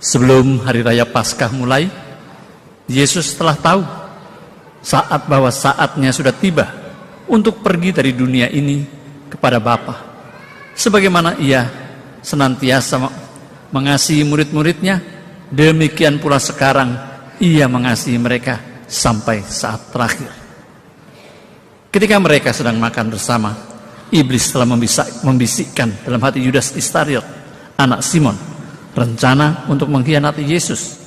Sebelum hari raya Paskah mulai, Yesus telah tahu bahwa saatnya sudah tiba untuk pergi dari dunia ini kepada Bapa. Sebagaimana Ia senantiasa mengasihi murid-muridnya, demikian pula sekarang Ia mengasihi mereka sampai saat terakhir. Ketika mereka sedang makan bersama, iblis telah membisikkan dalam hati Yudas Iskariot, anak Simon, rencana untuk mengkhianati Yesus.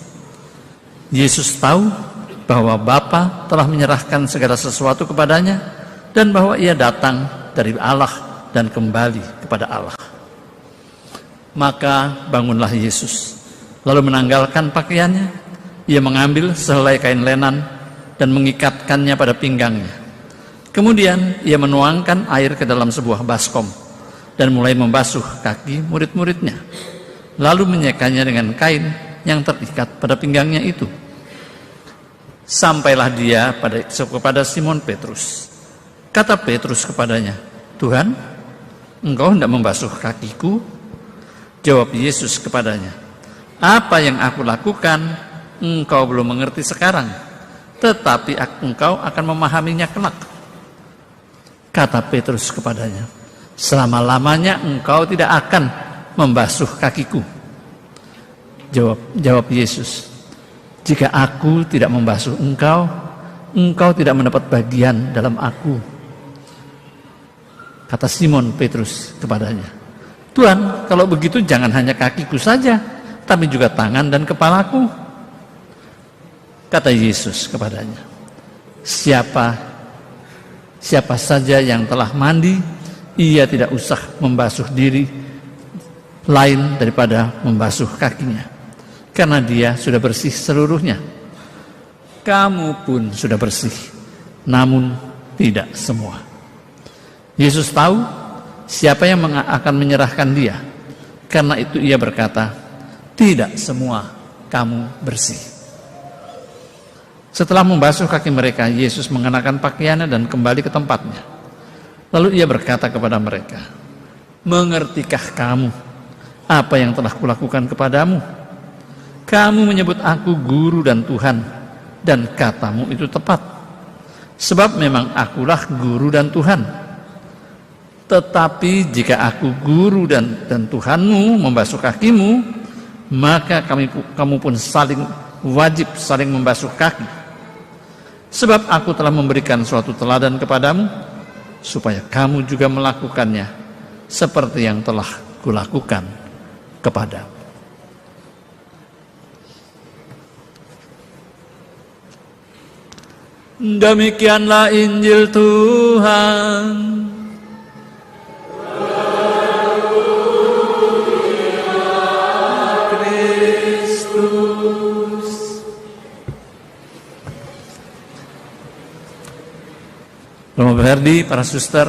Yesus tahu bahwa Bapa telah menyerahkan segala sesuatu kepadanya dan bahwa Ia datang dari Allah dan kembali kepada Allah. Maka bangunlah Yesus, lalu menanggalkan pakaiannya. Ia mengambil sehelai kain lenan dan mengikatkannya pada pinggangnya. Kemudian Ia menuangkan air ke dalam sebuah baskom dan mulai membasuh kaki murid-muridnya, lalu menyekanya dengan kain yang terikat pada pinggangnya itu. Sampailah Dia kepada Simon Petrus. Kata Petrus kepadanya, "Tuhan, Engkau hendak membasuh kakiku?" Jawab Yesus kepadanya, "Apa yang aku lakukan, engkau belum mengerti sekarang, tetapi engkau akan memahaminya kelak." Kata Petrus kepadanya, "Selama-lamanya engkau tidak akan membasuh kakiku." Jawab Yesus, "Jika aku tidak membasuh engkau, engkau tidak mendapat bagian dalam aku." Kata Simon Petrus kepadanya, "Tuhan, kalau begitu jangan hanya kakiku saja, tapi juga tangan dan kepalaku." Kata Yesus kepadanya, Siapa saja yang telah mandi, ia tidak usah membasuh diri lain daripada membasuh kakinya, karena dia sudah bersih seluruhnya. Kamu pun sudah bersih, namun tidak semua. Yesus tahu siapa yang akan menyerahkan Dia, karena itu Ia berkata, "Tidak semua kamu bersih." Setelah membasuh kaki mereka, Yesus mengenakan pakaiannya dan kembali ke tempatnya. Lalu Ia berkata kepada mereka, "Mengertikah kamu apa yang telah kulakukan kepadamu? Kamu menyebut aku guru dan Tuhan, dan katamu itu tepat. Sebab memang akulah guru dan Tuhan. Tetapi jika aku guru dan Tuhanmu membasuh kakimu, maka kamu pun wajib saling membasuh kaki. Sebab aku telah memberikan suatu teladan kepadamu, supaya kamu juga melakukannya seperti yang telah kulakukan kepadamu." Demikianlah Injil Tuhan. Romo Berdi, para suster,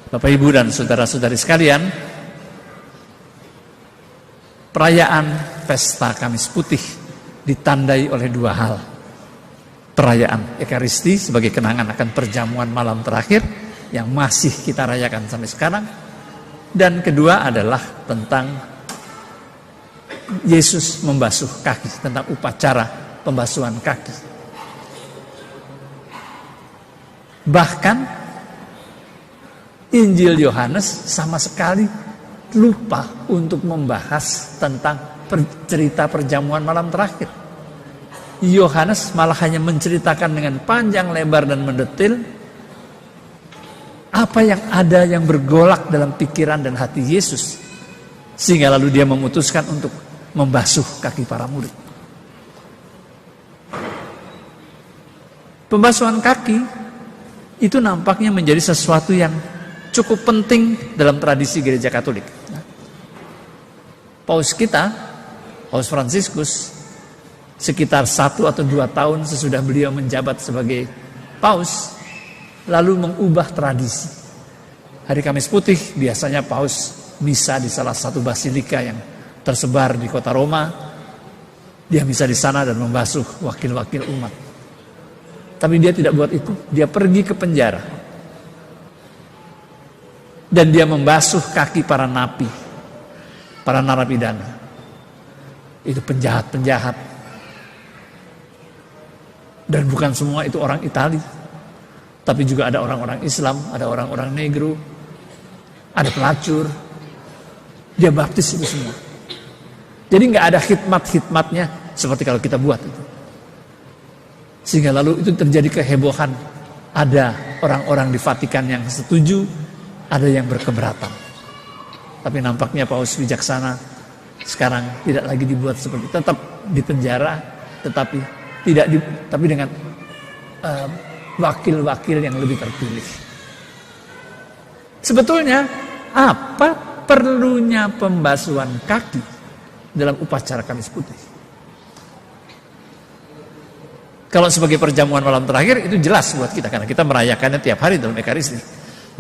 Bapak Ibu dan saudara-saudari sekalian, perayaan Pesta Kamis Putih ditandai oleh dua hal. Perayaan Ekaristi sebagai kenangan akan perjamuan malam terakhir yang masih kita rayakan sampai sekarang. Dan kedua adalah tentang Yesus membasuh kaki, tentang upacara pembasuhan kaki. Bahkan Injil Yohanes sama sekali lupa untuk membahas tentang cerita perjamuan malam terakhir. Yohanes malah hanya menceritakan dengan panjang lebar dan mendetil apa yang ada yang bergolak dalam pikiran dan hati Yesus, sehingga lalu dia memutuskan untuk membasuh kaki para murid. Pembasuhan kaki itu nampaknya menjadi sesuatu yang cukup penting dalam tradisi gereja Katolik. Paus kita, Paus Fransiskus, sekitar 1 atau 2 tahun sesudah beliau menjabat sebagai Paus, lalu mengubah tradisi. Hari Kamis Putih biasanya Paus misa di salah satu basilika yang tersebar di kota Roma. Dia misa di sana dan membasuh wakil-wakil umat. Tapi dia tidak buat itu. Dia pergi ke penjara. Dan dia membasuh kaki para napi, para narapidana. itu penjahat-penjahat. Dan bukan semua itu orang Itali, tapi juga ada orang-orang Islam, ada orang-orang Negro, ada pelacur. Dia baptis itu semua. Jadi nggak ada khidmat-khidmatnya seperti kalau kita buat itu. Sehingga lalu itu terjadi kehebohan. Ada orang-orang di Vatikan yang setuju, ada yang berkeberatan. Tapi nampaknya Paus bijaksana sekarang tidak lagi dibuat seperti itu. Tetap di penjara, tapi dengan wakil-wakil yang lebih terpilih. Sebetulnya apa perlunya pembasuhan kaki dalam upacara Kamis Putih? Kalau sebagai perjamuan malam terakhir itu jelas buat kita karena kita merayakannya tiap hari dalam Ekaristi.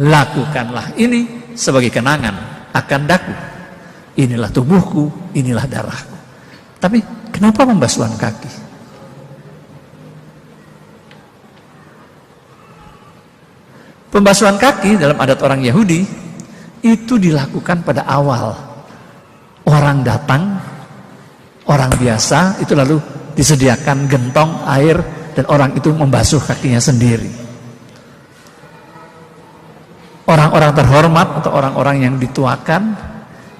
Lakukanlah ini sebagai kenangan akan daku. Inilah tubuhku, inilah darahku. Tapi kenapa pembasuhan kaki? Pembasuhan kaki dalam adat orang Yahudi itu dilakukan pada awal orang datang, orang biasa itu lalu disediakan gentong air dan orang itu membasuh kakinya sendiri. Orang-orang terhormat atau orang-orang yang dituakan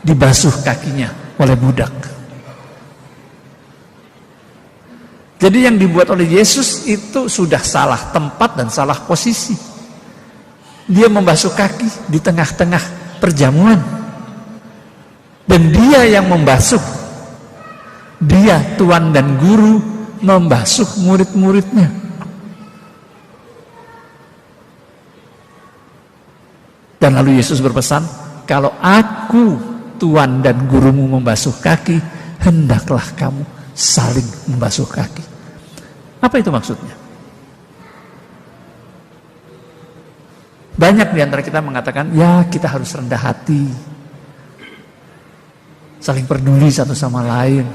dibasuh kakinya oleh budak. Jadi yang dibuat oleh Yesus itu sudah salah tempat dan salah posisi. Dia membasuh kaki di tengah-tengah perjamuan. Dan dia yang membasuh. Dia tuan dan guru membasuh murid-muridnya. Dan lalu Yesus berpesan, kalau aku tuan dan gurumu membasuh kaki, hendaklah kamu saling membasuh kaki. Apa itu maksudnya? Banyak di antara kita mengatakan, ya kita harus rendah hati, saling peduli satu sama lain.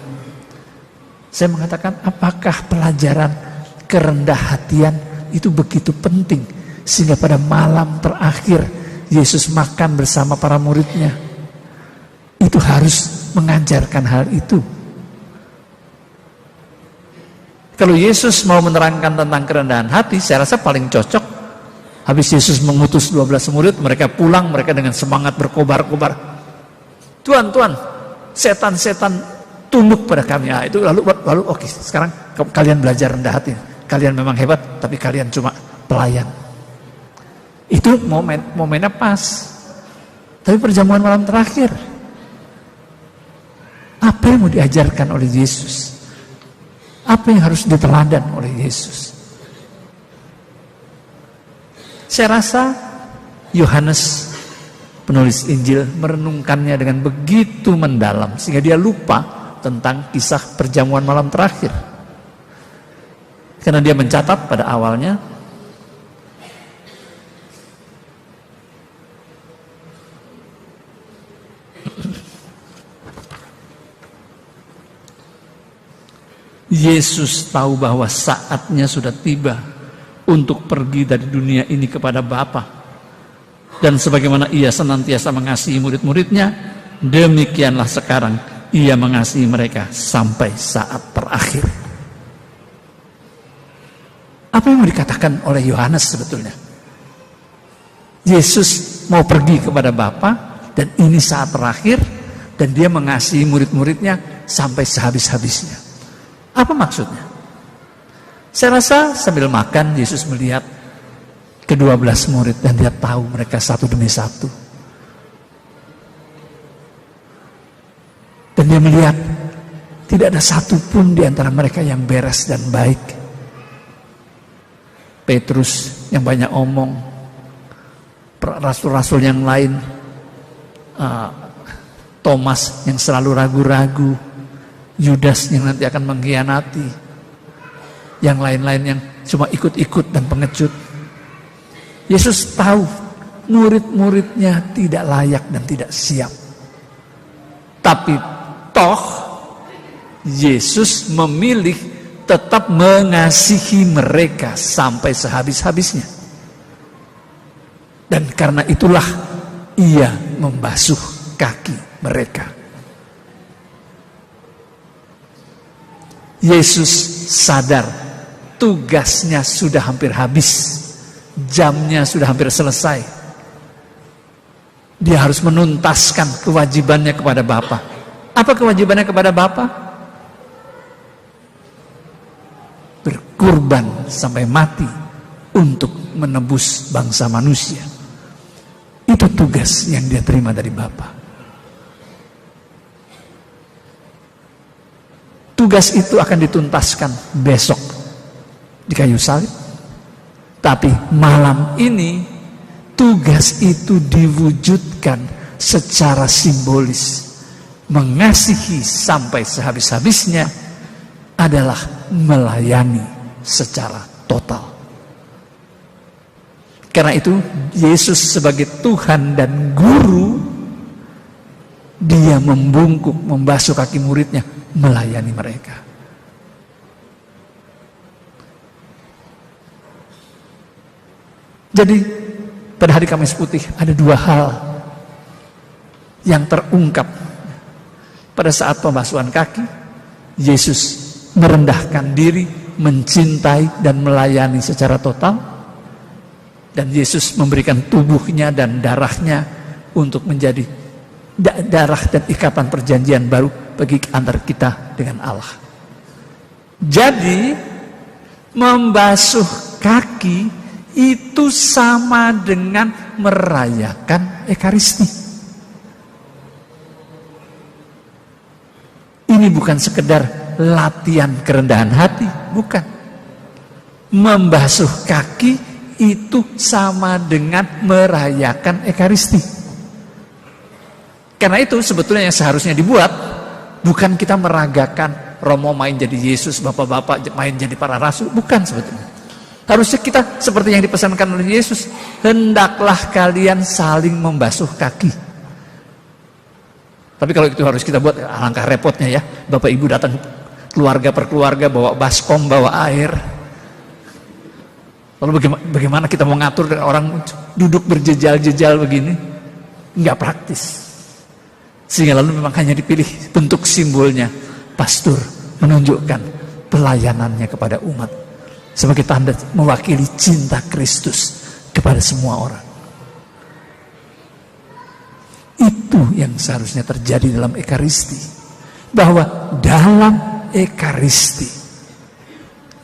Saya mengatakan, apakah pelajaran kerendah hatian itu begitu penting sehingga pada malam terakhir Yesus makan bersama para muridnya itu harus mengajarkan hal itu? Kalau Yesus mau menerangkan tentang kerendahan hati, saya rasa paling cocok habis Yesus mengutus 12 murid, mereka pulang, mereka dengan semangat berkobar-kobar. Tuan, setan-setan tunduk pada kami. Nah, itu lalu oke, sekarang kalian belajar rendah hati. Kalian memang hebat, tapi kalian cuma pelayan. Itu momennya pas. Tapi perjamuan malam terakhir, apa yang mau diajarkan oleh Yesus? Apa yang harus diteladan oleh Yesus? Saya rasa Yohanes penulis Injil merenungkannya dengan begitu mendalam sehingga dia lupa tentang kisah perjamuan malam terakhir. Karena dia mencatat pada awalnya, Yesus tahu bahwa saatnya sudah tiba untuk pergi dari dunia ini kepada Bapa. Dan sebagaimana ia senantiasa mengasihi murid-muridnya, demikianlah sekarang ia mengasihi mereka sampai saat terakhir. Apa yang mau dikatakan oleh Yohanes sebetulnya? Yesus mau pergi kepada Bapa dan ini saat terakhir dan dia mengasihi murid-muridnya sampai sehabis-habisnya. Apa maksudnya? Saya rasa sambil makan Yesus melihat ke-12 murid dan dia tahu mereka satu demi satu. Dan dia melihat tidak ada satupun di antara mereka yang beres dan baik. Petrus yang banyak omong, rasul-rasul yang lain, Thomas yang selalu ragu-ragu, Yudas yang nanti akan mengkhianati, yang lain-lain yang cuma ikut-ikut dan pengecut. Yesus tahu murid-muridnya tidak layak dan tidak siap. Tapi toh Yesus memilih tetap mengasihi mereka sampai sehabis-habisnya. Dan karena itulah ia membasuh kaki mereka. Yesus sadar tugasnya sudah hampir habis, jamnya sudah hampir selesai. Dia harus menuntaskan kewajibannya kepada Bapa. Apa kewajibannya kepada Bapa? Berkorban sampai mati untuk menebus bangsa manusia. Itu tugas yang dia terima dari Bapa. Tugas itu akan dituntaskan besok di kayu salib. Tapi malam ini tugas itu diwujudkan secara simbolis. Mengasihi sampai sehabis-habisnya adalah melayani secara total. Karena itu Yesus sebagai Tuhan dan Guru, dia membungkuk, membasuh kaki muridnya, melayani mereka. Jadi pada hari Kamis Putih ada dua hal yang terungkap. Pada saat pembasuhan kaki, Yesus merendahkan diri, mencintai dan melayani secara total. Dan Yesus memberikan tubuhnya dan darahnya untuk menjadi darah dan ikatan perjanjian baru bagi antar kita dengan Allah. Jadi membasuh kaki itu sama dengan merayakan Ekaristi. Ini bukan sekedar latihan kerendahan hati, bukan. Membasuh kaki itu sama dengan merayakan Ekaristi. Karena itu sebetulnya yang seharusnya dibuat bukan kita meragakan Romo main jadi Yesus, bapak-bapak main jadi para rasul, bukan sebetulnya. Harusnya kita seperti yang dipesankan oleh Yesus, hendaklah kalian saling membasuh kaki. Tapi kalau itu harus kita buat, alangkah repotnya ya. Bapak ibu datang keluarga per keluarga bawa baskom, bawa air. Lalu bagaimana kita mau ngatur orang duduk berjejal-jejal begini? Enggak praktis. Sehingga lalu memang hanya dipilih bentuk simbolnya. Pastor menunjukkan pelayanannya kepada umat sebagai tanda mewakili cinta Kristus kepada semua orang. Itu yang seharusnya terjadi dalam Ekaristi. Bahwa dalam Ekaristi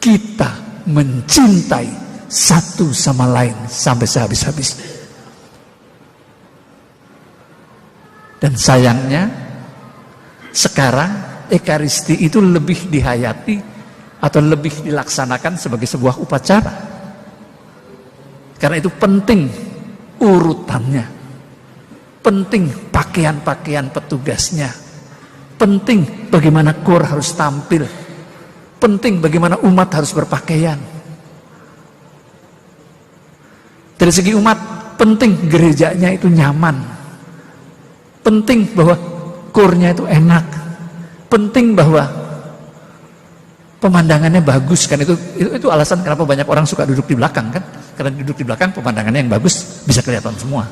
kita mencintai satu sama lain sampai sehabis-habisnya. Dan sayangnya sekarang Ekaristi itu lebih dihayati atau lebih dilaksanakan sebagai sebuah upacara. Karena itu penting urutannya, penting pakaian-pakaian petugasnya, penting bagaimana kor harus tampil, penting bagaimana umat harus berpakaian. Dari segi umat, penting gerejanya itu nyaman, penting bahwa kornya itu enak, penting bahwa pemandangannya bagus. Kan itu alasan kenapa banyak orang suka duduk di belakang, kan? Karena duduk di belakang pemandangannya yang bagus, bisa kelihatan semua.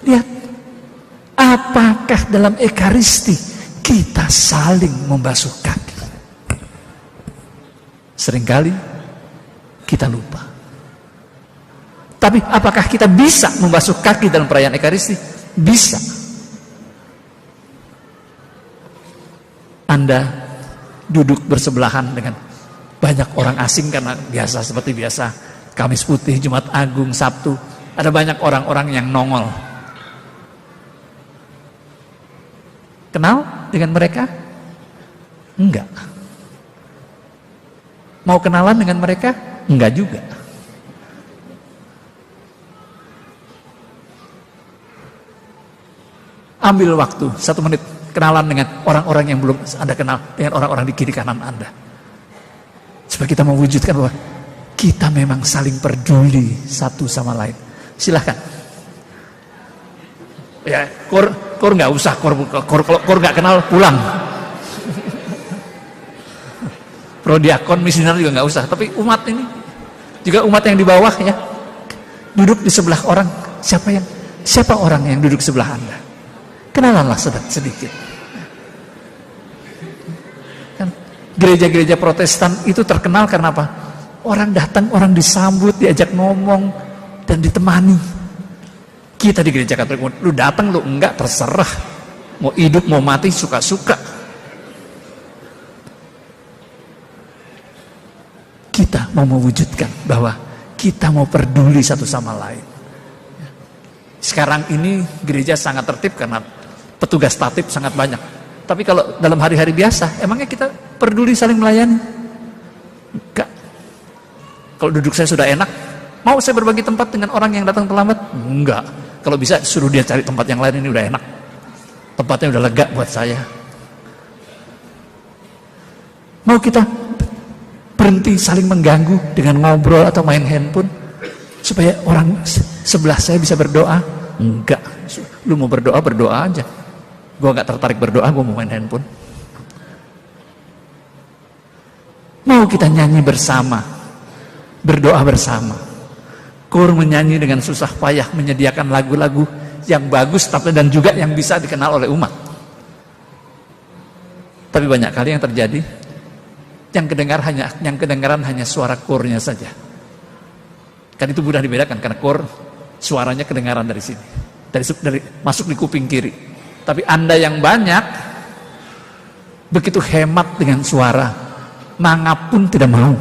Lihat, apakah dalam Ekaristi kita saling membasuh kaki? Seringkali kita lupa. Tapi apakah kita bisa membasuh kaki dalam perayaan Ekaristi? Bisa. Anda duduk bersebelahan dengan banyak orang asing karena biasa seperti biasa Kamis Putih, Jumat Agung, Sabtu, ada banyak orang-orang yang nongol. Kenal dengan mereka? Enggak. Mau kenalan dengan mereka? Enggak juga. Ambil waktu 1 menit kenalan dengan orang-orang yang belum Anda kenal, dengan orang-orang di kiri kanan Anda. Supaya kita mewujudkan bahwa kita memang saling peduli satu sama lain. Silahkan. Ya, kor nggak usah, kor nggak kenal pulang. Prodiakon, misioner juga nggak usah. Tapi umat ini, juga umat yang di bawah ya, duduk di sebelah orang. Siapa orang yang duduk sebelah Anda? Kenalanlah sedikit. Gereja-gereja Protestan itu terkenal karena apa? Orang datang, orang disambut, diajak ngomong, dan ditemani. Kita di gereja Katolik, lu datang lu enggak, terserah. Mau hidup, mau mati, suka-suka. Kita mau mewujudkan bahwa kita mau peduli satu sama lain. Sekarang ini gereja sangat tertib karena petugas tatip sangat banyak. Tapi kalau dalam hari-hari biasa, emangnya kita peduli saling melayani? Enggak. Kalau duduk saya sudah enak, mau saya berbagi tempat dengan orang yang datang terlambat? Enggak. Kalau bisa suruh dia cari tempat yang lain, ini udah enak. Tempatnya udah lega buat saya. Mau kita berhenti saling mengganggu dengan ngobrol atau main handphone supaya orang sebelah saya bisa berdoa? Enggak. Lu mau berdoa, berdoa aja. Gue gak tertarik berdoa, gue mau main handphone. Mau kita nyanyi bersama, berdoa bersama. Kur menyanyi dengan susah payah menyediakan lagu-lagu yang bagus dan juga yang bisa dikenal oleh umat. Tapi banyak kali yang terjadi, yang kedengaran hanya suara kurnya saja. Kan itu mudah dibedakan karena kur suaranya kedengaran dari sini, dari masuk di kuping kiri. Tapi Anda yang banyak begitu hemat dengan suara, mangap pun tidak mau.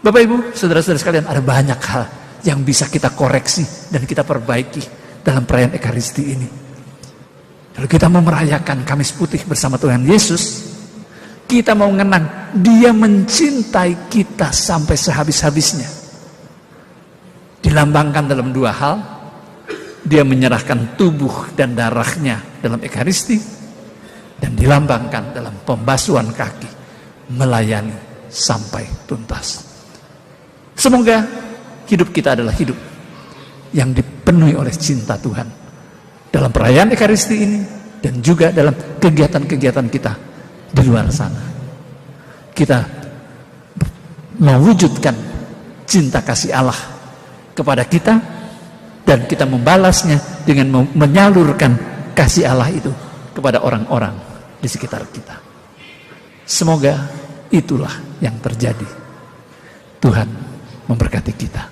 Bapak Ibu, saudara-saudara sekalian, ada banyak hal yang bisa kita koreksi dan kita perbaiki dalam perayaan Ekaristi ini. Kalau kita mau merayakan Kamis Putih bersama Tuhan Yesus, kita mau mengenang Dia mencintai kita sampai sehabis-habisnya. Dilambangkan dalam dua hal. Dia menyerahkan tubuh dan darahnya dalam Ekaristi, dan dilambangkan dalam pembasuhan kaki, melayani sampai tuntas. Semoga hidup kita adalah hidup yang dipenuhi oleh cinta Tuhan dalam perayaan Ekaristi ini, dan juga dalam kegiatan-kegiatan kita di luar sana. Kita mewujudkan cinta kasih Allah kepada kita, dan kita membalasnya dengan menyalurkan kasih Allah itu kepada orang-orang di sekitar kita. Semoga itulah yang terjadi. Tuhan memberkati kita.